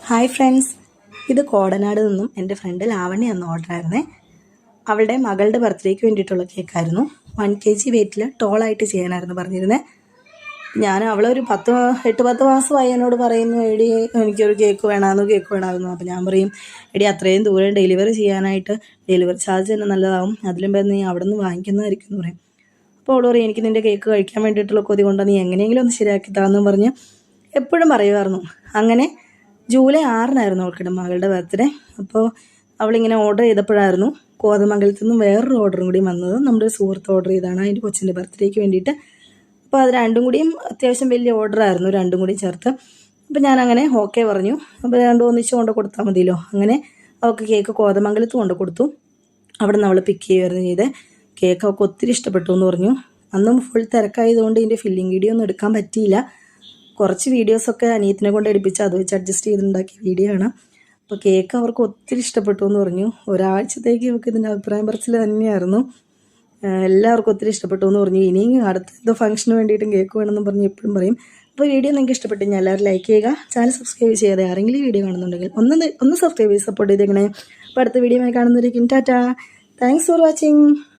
Hi friends, ഇത് കോടനാട് നിന്നും എൻ്റെ ഫ്രണ്ട് ലാവണ്യ എന്ന ഓർഡറായിരുന്നേ. അവളുടെ മകളുടെ ബർത്ത്ഡേക്ക് വേണ്ടിയിട്ടുള്ള കേക്കായിരുന്നു. 1 kg വെയിറ്റിൽ ടോളായിട്ട് ചെയ്യാനായിരുന്നു പറഞ്ഞിരുന്നത്. ഞാൻ അവളൊരു 8-10 മാസമായി എന്നോട് പറയുന്നു, എടി എനിക്കൊരു കേക്ക് വേണമെന്ന്. അപ്പോൾ ഞാൻ പറയും, എടി അത്രയും ദൂരം ഡെലിവറി ചെയ്യാനായിട്ട് ഡെലിവറി ചാർജ് തന്നെ നല്ലതാവും, അതിലും പേര് നീ അവിടെ നിന്ന് വാങ്ങിക്കുന്നതായിരിക്കും എന്ന് പറയും. അപ്പോൾ അവൾ പറയും, എനിക്ക് നിൻ്റെ കേക്ക് കഴിക്കാൻ വേണ്ടിയിട്ടുള്ള കൊതി കൊണ്ടാണ്, നീ എങ്ങനെയെങ്കിലും ഒന്ന് ശരിയാക്കി താന്നും പറഞ്ഞ് എപ്പോഴും പറയുമായിരുന്നു. അങ്ങനെ ജൂലൈ 6-നായിരുന്നു അവൾക്കിടെ മകളുടെ ബർത്ത്ഡേ. അപ്പോൾ അവളിങ്ങനെ ഓർഡർ ചെയ്തപ്പോഴായിരുന്നു കോതമംഗലത്തു നിന്നും വേറൊരു ഓർഡറും കൂടി വന്നത്. നമ്മുടെ ഒരു സുഹൃത്ത് ഓർഡർ ചെയ്താണ് അതിൻ്റെ കൊച്ചിൻ്റെ ബർത്ത്ഡേക്ക് വേണ്ടിയിട്ട്. അപ്പോൾ അത് രണ്ടും കൂടിയും അത്യാവശ്യം വലിയ ഓർഡറായിരുന്നു, രണ്ടും കൂടി ചേർത്ത്. അപ്പോൾ ഞാനങ്ങനെ ഓക്കെ പറഞ്ഞു. അപ്പോൾ രണ്ടും ഒന്നിച്ച് കൊണ്ട് കൊടുത്താൽ മതിയല്ലോ. അങ്ങനെ അവൾക്ക് കേക്ക് കോതമംഗലത്ത് കൊണ്ട് കൊടുത്തു. അവിടെ നിന്ന് അവൾ പിക്ക് ചെയ്യുമായിരുന്നു ചെയ്തത്. കേക്ക് അവൾക്ക് ഒത്തിരി ഇഷ്ടപ്പെട്ടു എന്ന് പറഞ്ഞു. അന്നും ഫുൾ തിരക്കായതുകൊണ്ട് ഇതിൻ്റെ ഫില്ലിംഗ് വീഡിയോ ഒന്നും എടുക്കാൻ പറ്റിയില്ല. കുറച്ച് വീഡിയോസൊക്കെ അനിയത്തിനെ കൊണ്ട് എടുപ്പിച്ച് അത് വെച്ച് അഡ്ജസ്റ്റ് ചെയ്തുണ്ടാക്കിയ വീഡിയോ ആണ്. അപ്പോൾ കേക്ക് അവർക്ക് ഒത്തിരി ഇഷ്ടപ്പെട്ടു എന്ന് പറഞ്ഞു. ഒരാഴ്ചത്തേക്ക് ഇവർക്ക് ഇതിൻ്റെ അഭിപ്രായം പറച്ചിൽ തന്നെയായിരുന്നു. എല്ലാവർക്കും ഒത്തിരി ഇഷ്ടപ്പെട്ടു എന്ന് പറഞ്ഞു. ഇനിയും അടുത്ത എന്തോ ഫംഗ്ഷന് വേണ്ടിയിട്ടും കേക്ക് വേണമെന്ന് പറഞ്ഞ് എപ്പോഴും പറയും. അപ്പോൾ വീഡിയോ നിങ്ങൾക്ക് ഇഷ്ടപ്പെട്ടു കഴിഞ്ഞാൽ എല്ലാവരും ലൈക്ക് ചെയ്യുക. ചാനൽ സബ്സ്ക്രൈബ് ചെയ്യാതെ ആരെങ്കിലും ഈ വീഡിയോ കാണുന്നുണ്ടെങ്കിൽ ഒന്ന് സബ്സ്ക്രൈബ് ചെയ്ത് സപ്പോർട്ട് ചെയ്തേക്കണേ. അപ്പോൾ അടുത്ത വീഡിയോ കാണുന്നവരേക്കും ടാറ്റാ. Thanks for watching.